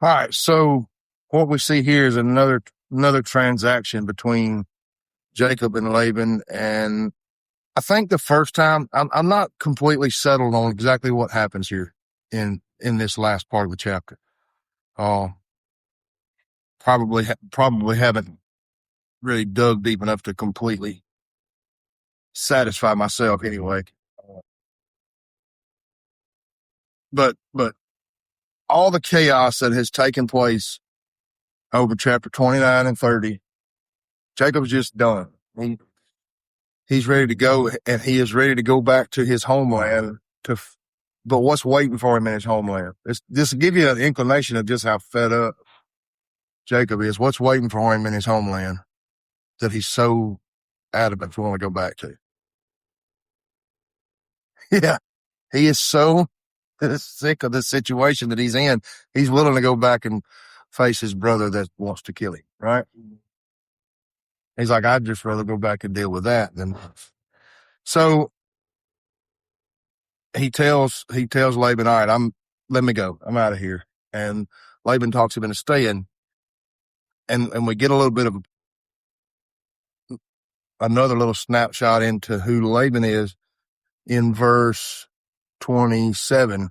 All right. So what we see here is another transaction between Jacob and Laban. And I think the first time I'm not completely settled on exactly what happens here in this last part of the chapter. Uh, probably haven't really dug deep enough to completely satisfy myself anyway. But all the chaos that has taken place over chapter 29 and 30, Jacob's just done. He's ready to go, and he is ready to go back to his homeland. But what's waiting for him in his homeland? This will give you an inclination of just how fed up Jacob is. What's waiting for him in his homeland that he's so adamant to want to go back to? Yeah, he is so sick of the situation that he's in. He's willing to go back and face his brother that wants to kill him. Right? He's like, I'd just rather go back and deal with that than. So he tells Laban, all right, let me go. I'm out of here. And Laban talks him into staying. And we get a little bit of another little snapshot into who Laban is in verse 27. It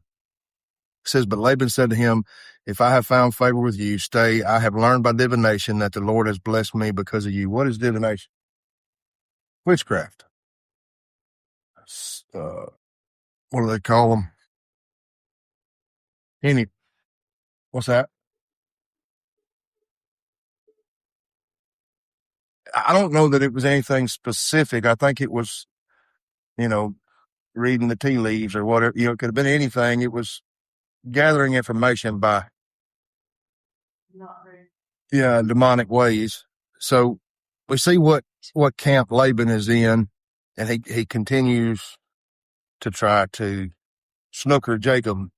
says, but Laban said to him, if I have found favor with you, stay. I have learned by divination that the Lord has blessed me because of you. What is divination? Witchcraft. What do they call them? What's that? I don't know that it was anything specific. I think it was, reading the tea leaves or whatever. It could have been anything. It was gathering information by, demonic ways. So we see what camp Laban is in, and he continues to try to snooker Jacob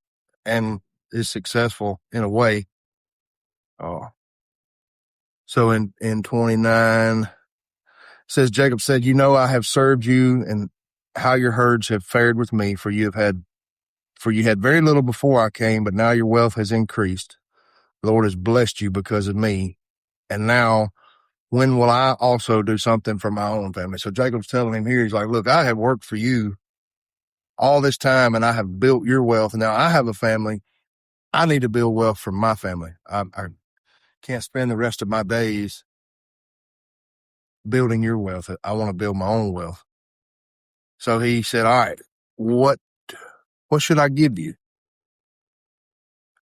and is successful in a way. So in 29, says, Jacob said, I have served you and how your herds have fared with me, for you had very little before I came, but now your wealth has increased. The Lord has blessed you because of me. And now when will I also do something for my own family? So Jacob's telling him here, he's like, look, I have worked for you all this time and I have built your wealth. Now I have a family. I need to build wealth for my family. I can't spend the rest of my days building your wealth. I want to build my own wealth. So he said, all right, what should I give you?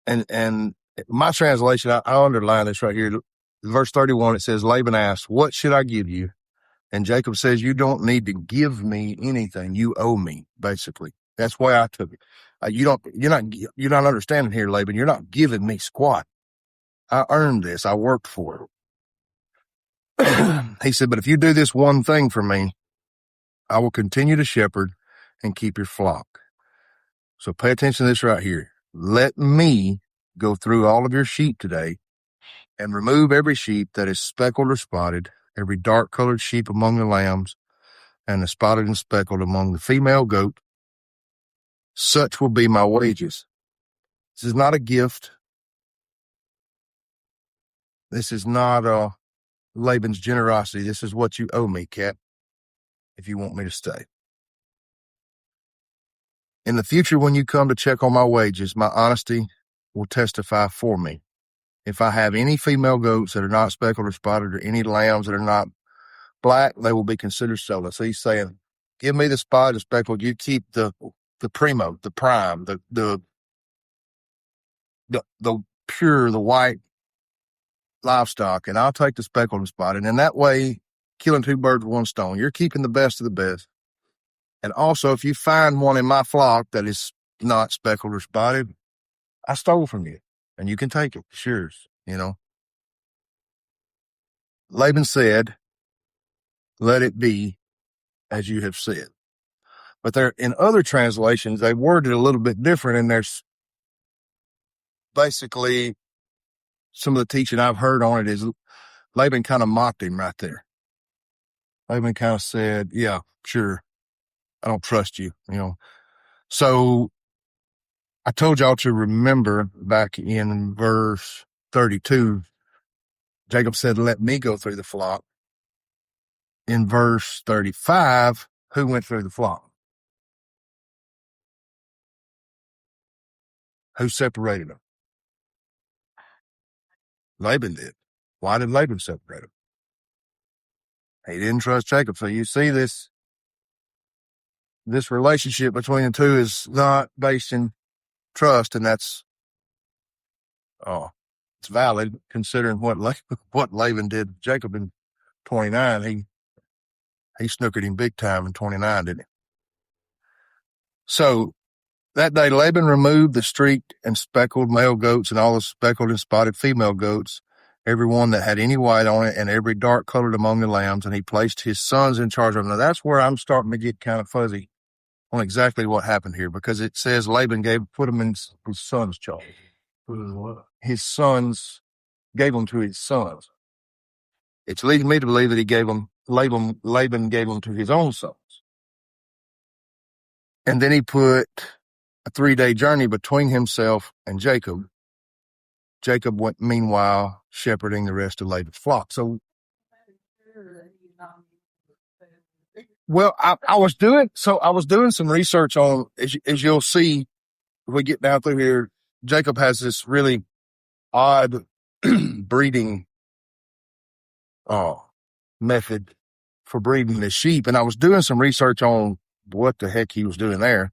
And my translation, I underline this right here. Verse 31, it says, Laban asked, what should I give you? And Jacob says, you don't need to give me anything. You owe me, basically. That's why I took it. You're not understanding here, Laban. You're not giving me squat. I earned this. I worked for it. He said, but if you do this one thing for me, I will continue to shepherd and keep your flock. So pay attention to this right here. Let me go through all of your sheep today and remove every sheep that is speckled or spotted, every dark-colored sheep among the lambs, and the spotted and speckled among the female goat. Such will be my wages. This is not a gift. This is not Laban's generosity. This is what you owe me, Cat, if you want me to stay. In the future, when you come to check on my wages, my honesty will testify for me. If I have any female goats that are not speckled or spotted, or any lambs that are not black, they will be considered stolen. So he's saying, give me the spotted, speckled. You keep the primo, the prime, the pure, the white livestock, and I'll take the speckled and spotted. And that way, killing two birds with one stone. You're keeping the best of the best. And also, if you find one in my flock that is not speckled or spotted, I stole from you, and you can take it. It's yours, Laban said, let it be as you have said. But there, in other translations, they worded it a little bit different, and there's basically some of the teaching I've heard on it is Laban kind of mocked him right there. Laban kind of said, yeah, sure, I don't trust you, So I told y'all to remember back in verse 32, Jacob said, let me go through the flock. In verse 35, who went through the flock? Who separated them? Laban did. Why did Laban separate them? He didn't trust Jacob. So you see this relationship between the two is not based in trust, and that's it's valid considering what Laban did to Jacob in 29. He snookered him big time in 29, didn't he? So that day Laban removed the streaked and speckled male goats and all the speckled and spotted female goats, every one that had any white on it, and every dark colored among the lambs, and he placed his sons in charge of them. Now that's where I'm starting to get kind of fuzzy on exactly what happened here, because it says Laban put them in his son's charge. His sons gave them to his sons. It's leading me to believe that he gave them, Laban gave them to his own sons. And then he put a 3-day journey between himself and Jacob. Jacob went, meanwhile, shepherding the rest of Laban's flock. So, well, I was doing some research on, as you'll see, if we get down through here, Jacob has this really odd breeding method for breeding the sheep. And I was doing some research on what the heck he was doing there.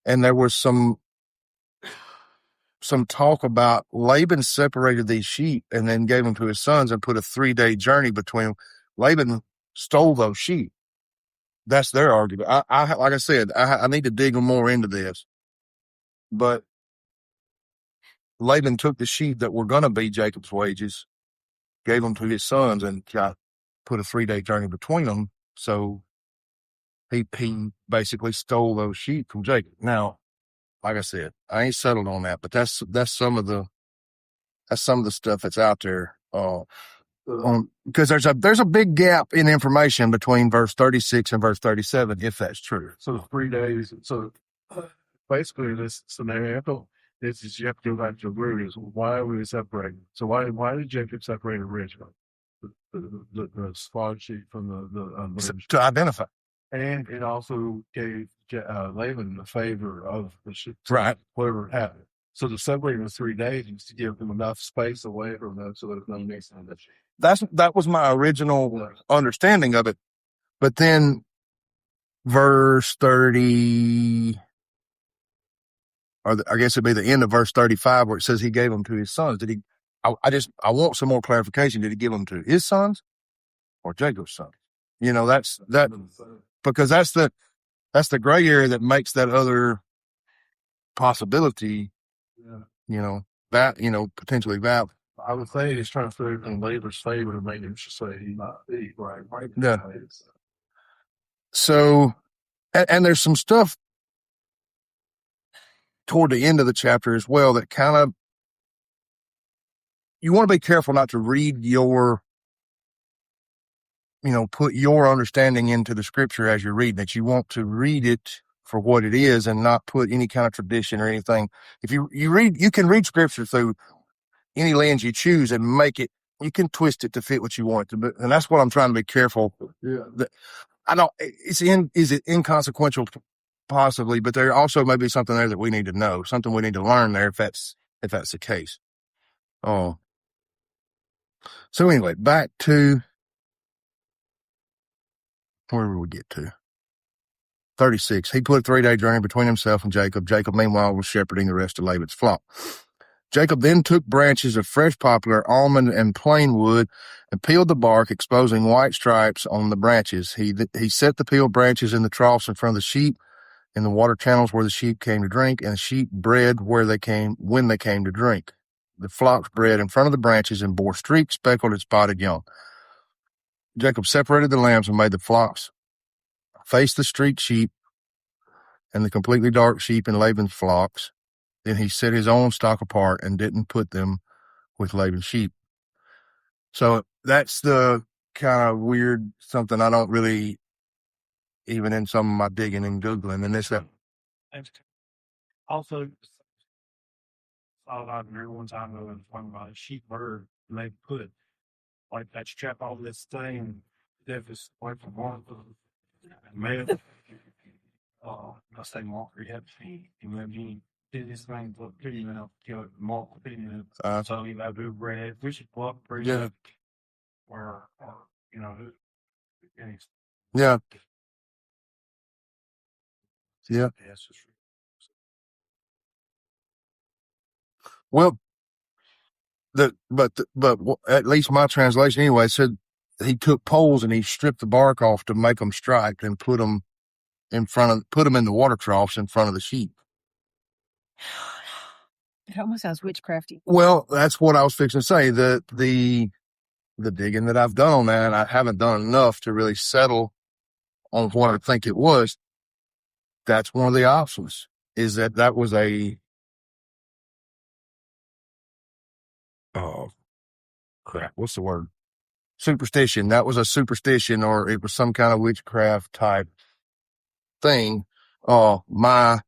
And there was some talk about Laban separated these sheep and then gave them to his sons and put a 3-day journey between them. Laban stole those sheep. That's their argument. I like I said, I need to dig more into this. But Laban took the sheep that were going to be Jacob's wages, gave them to his sons, and put a 3-day journey between them. So he basically stole those sheep from Jacob. Now, like I said, I ain't settled on that, but that's some of the stuff that's out there. Because there's a big gap in information between verse 36 and verse 37, if that's true. So 3 days. So basically, this scenario is you have to go back to the root. Is why were we separating? So why did Jacob separate originally the spawn sheep from the to identify? And it also gave Laban the favor of the sheep, right? Whatever happened. So the separating the 3 days was to give them enough space away from them so there's no mixing of the sheep. That was my original understanding of it. But then verse 30, or I guess it'd be the end of verse 35, where it says he gave them to his sons. Did he? I want some more clarification. Did he give them to his sons or Jacob's sons? Because that's the gray area that makes that other possibility, potentially valid. I would say he's trying to throw it in Laban's favor to make him say he might be right. Yeah. So, and there's some stuff toward the end of the chapter as well that kind of, you want to be careful not to read put your understanding into the scripture as you're reading it. You want to read it for what it is and not put any kind of tradition or anything. If you can read scripture through any lens you choose and you can twist it to fit what you want it to be. And that's what I'm trying to be careful. Yeah. Is it inconsequential? Possibly, but there also may be something there that we need to know, something we need to learn there if that's the case. So anyway, back to where did we get to? 36. He put a 3-day journey between himself and Jacob. Jacob, meanwhile, was shepherding the rest of Laban's flock. Jacob then took branches of fresh poplar, almond, and plane wood and peeled the bark, exposing white stripes on the branches. He set the peeled branches in the troughs in front of the sheep, in the water channels where the sheep came to drink, and the sheep bred when they came to drink. The flocks bred in front of the branches and bore streaked, speckled, and spotted young. Jacob separated the lambs and made the flocks face the streaked sheep and the completely dark sheep in Laban's flocks. Then he set his own stock apart and didn't put them with Laban's sheep. So that's the kind of weird something I don't really, even in some of my digging and Googling and this, that. Also, I remember one time I was talking about a sheep bird, and they put like that strap on this thing that was like from one of the male. I say Mark had feet, and then he did his thing for female, killed Mark female. So he had to red, we should go up pretty Yeah. or you know, and he's Yeah. Yeah. yes, it's Well, but at least my translation anyway said he took poles and he stripped the bark off to make them striped and put them in the water troughs in front of the sheep. It almost sounds witchcrafty. Well, that's what I was fixing to say. The digging that I've done on that, and I haven't done enough to really settle on what I think it was. That's one of the options. Is that was a crap? What's the word? Superstition. That was a superstition, or it was some kind of witchcraft type thing. My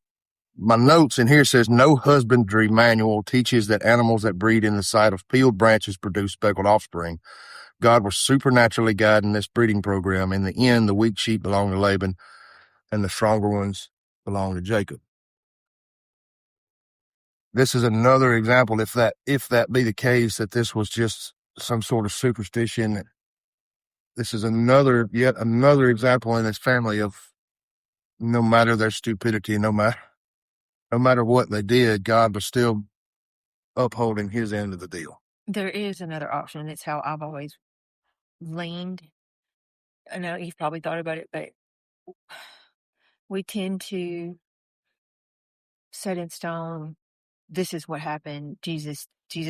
notes in here says no husbandry manual teaches that animals that breed in the sight of peeled branches produce speckled offspring. God was supernaturally guiding this breeding program. In the end, the weak sheep belong to Laban and the stronger ones belong to Jacob. This is another example, if that be the case, that this was just some sort of superstition. This is yet another example in this family of no matter their stupidity, no matter what they did, God was still upholding his end of the deal. There is another option, and it's how I've always leaned. I know you've probably thought about it, but we tend to set in stone, this is what happened. Jesus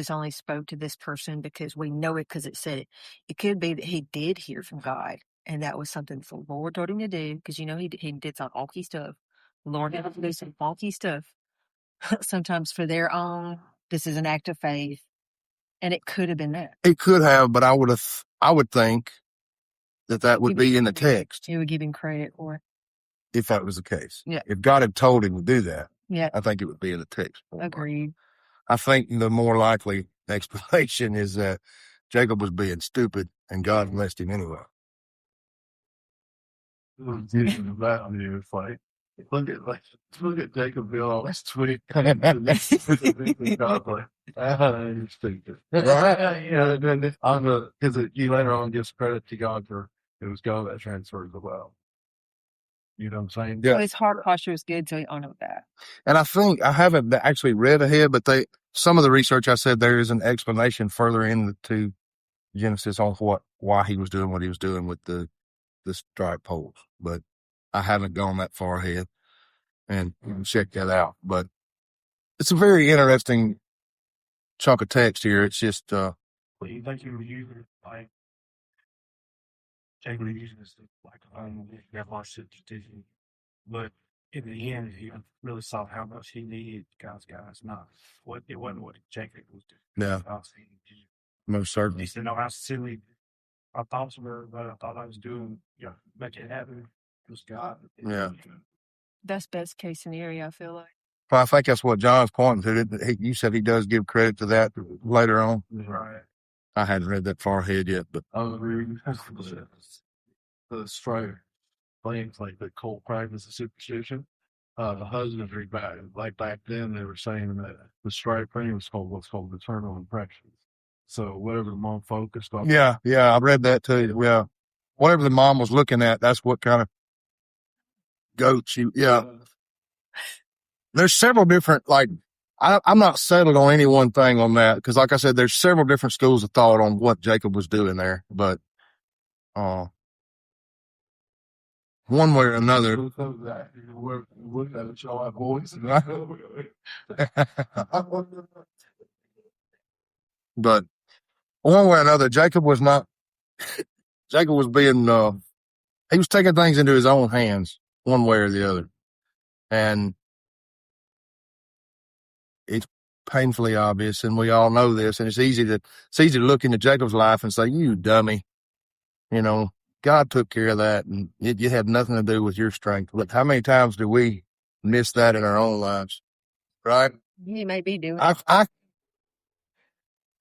only spoke to this person because we know it because it said it. It could be that he did hear from God, and that was something the Lord told him to do, because he did some wonky stuff. The Lord had to do some wonky stuff. Sometimes for their own, this is an act of faith, and it could have been that. It could have, but I would think that would be in the text. He would give him credit for it. If that was the case. Yeah. If God had told him to do that, yeah, I think it would be in the text. Agreed. I think the more likely explanation is that Jacob was being stupid and God blessed him anyway. It's like look at Jacob Bill all this tweet. Stupid. Because he later on gives credit to God for it was God that transferred the well. You know what I'm saying? Yeah. So his heart posture is good, so he honored that. And I think I haven't actually read ahead, but some of the research I said there is an explanation further into Genesis on why he was doing what he was doing with the striped poles, but I haven't gone that far ahead and checked that out. But it's a very interesting chunk of text here. It's just Well, you think you were using like Jacob using this like that much decision, but in the end, he really saw how much he needed God's guys. Not what it wasn't what Jacob was doing. Yeah. Most certainly. He said, "No, how silly I thought were, but I thought I was doing, make it happen. It was God." Yeah. That's best case scenario, I feel like. Well, I think that's what John's pointing to. You said he does give credit to that later on. Right. I hadn't read that far ahead yet, but I was reading the stripe things like the cult practice of superstition. The husbandry back then they were saying that the stripe thing was called what's called maternal impressions. So whatever the mom focused on. Yeah, I read that too. Yeah, whatever the mom was looking at, that's what kind of goat she. Yeah, there's several different I'm not settled on any one thing on that because, like I said, there's several different schools of thought on what Jacob was doing there, but one way or another. But one way or another, Jacob was being, he was taking things into his own hands one way or the other. And it's painfully obvious, and we all know this, and it's easy to look into Jacob's life and say, you dummy, God took care of that, and it had nothing to do with your strength. But how many times do we miss that in our own lives, right? He may be doing. I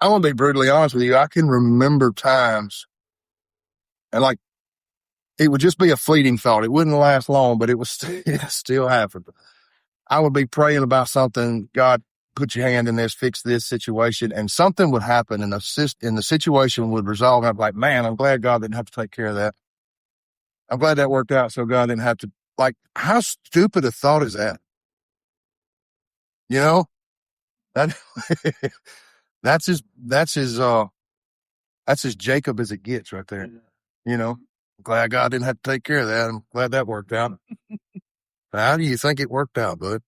want to be brutally honest with you. I can remember times, and like it would just be a fleeting thought. It wouldn't last long, but it still happen. I would be praying about something. God, put your hand in this, fix this situation, and something would happen, and the situation would resolve. And I'm like, man, I'm glad God didn't have to take care of that. I'm glad that worked out, so God didn't have to. Like, how stupid a thought is that? You know, that that's as Jacob as it gets right there. You know, glad God didn't have to take care of that. I'm glad that worked out. How do you think it worked out, bud?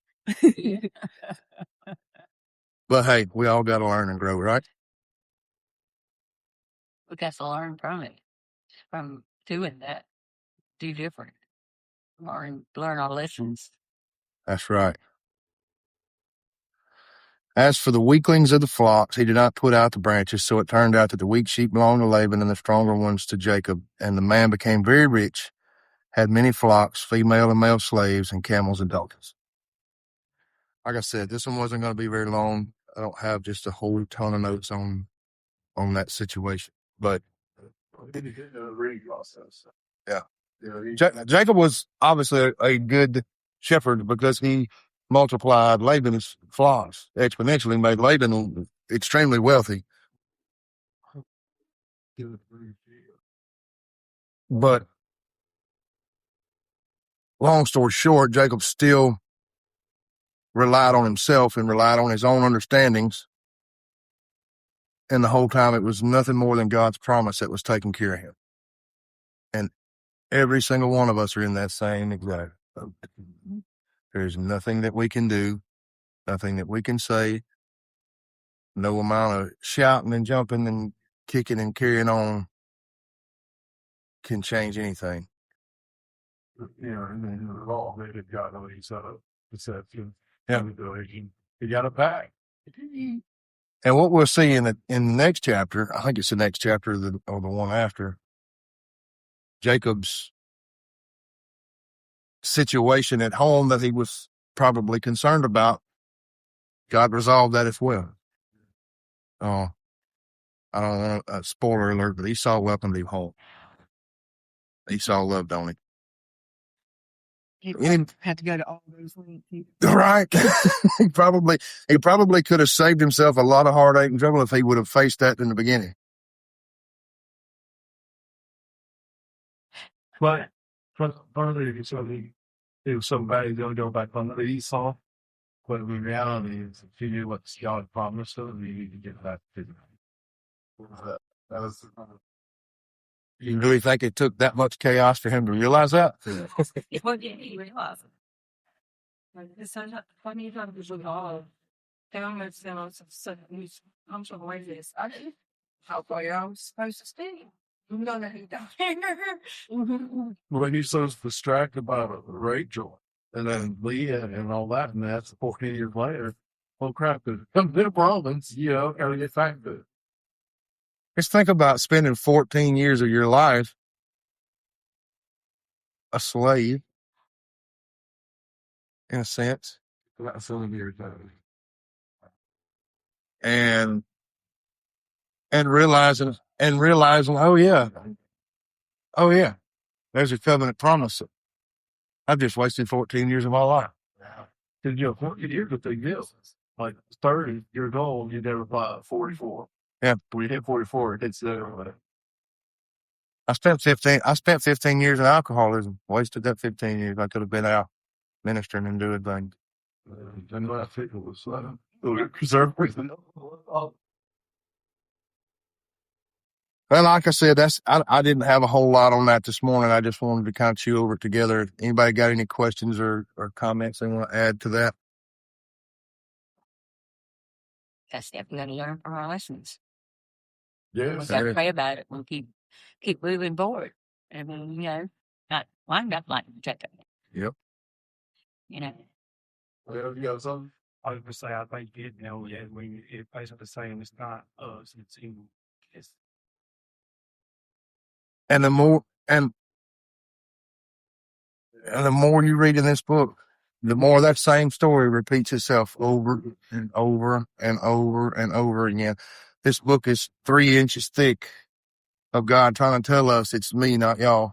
But hey, we all got to learn and grow, right? We got to learn from it, from doing that, do different, learn our lessons. That's right. As for the weaklings of the flocks, he did not put out the branches, so it turned out that the weak sheep belonged to Laban and the stronger ones to Jacob. And the man became very rich, had many flocks, female and male slaves, and camels and donkeys. Like I said, this one wasn't going to be very long. I don't have just a whole ton of notes on that situation, but reading process. yeah. Yeah, Jacob was obviously a good shepherd because he multiplied Laban's flocks exponentially, made Laban extremely wealthy. But long story short, Jacob still relied on himself and relied on his own understandings. And the whole time it was nothing more than God's promise that was taking care of him. And every single one of us are in that same exact boat. There's nothing that we can do, nothing that we can say, no amount of shouting and jumping and kicking and carrying on can change anything. And then the law made it got on his perception. Yeah. He got it back. And what we'll see in the next chapter, I think it's the next chapter or the one after, Jacob's situation at home that he was probably concerned about, God resolved that as well. I don't want a spoiler alert, but Esau welcomed him home. Esau loved on him. He had to go to all those lengths. Right. he probably could have saved himself a lot of heartache and trouble if he would have faced that in the beginning. But partly it was somebody going to go back on the Esau. But the reality is, if you knew what God promised him, you need to get back to him. You really think it took that much chaos for him to realize that? What did he realize? It's such a funny time because we all found ourselves I'm so like this. I didn't how far I was supposed to stay. You know that he down here. When he's so distracted about Rachel and then Leah and all that, and that's 14 years later. Oh crap, there's been problems, gotta get back to it. Just think about spending 14 years of your life a slave, in a sense. That's 7 years ago. And realizing, oh yeah, there's a covenant promise. I've just wasted 14 years of my life. Because 14 years is a big deal. Like 30 years old, you never buy 44. Yeah. When you hit 44, it's there. I spent 15 years in alcoholism. Wasted that 15 years. I could have been out ministering and doing things. And I think it was preserved. Well, like I said, I didn't have a whole lot on that this morning. I just wanted to kind of chew over it together. Anybody got any questions or comments they want to add to that? That's definitely got to learn from our lessons. Yes. We got to pray about it and keep moving forward. I mean, I'm not like Jacob. Yep. Well, you got something? I would say I think it basically the same. It's not us. It's him. And the more you read in this book, the more that same story repeats itself over and over and over and over again. This book is 3 inches thick of God trying to tell us it's me, not y'all.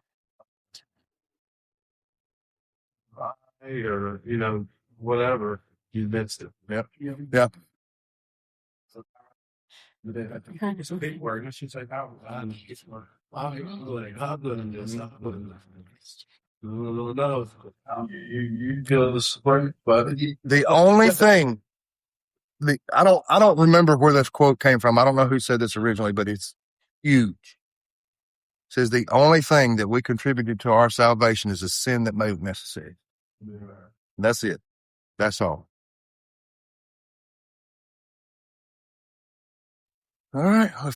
Or, whatever, you missed it. Yep. Yeah. It's a big word. I should say that one. I'm good in this. I'm good in this. No, you feel the spring, but The only thing, I don't remember where this quote came from. I don't know who said this originally, but it's huge. It says the only thing that we contributed to our salvation is a sin that made it necessary. That's it. That's all. All right.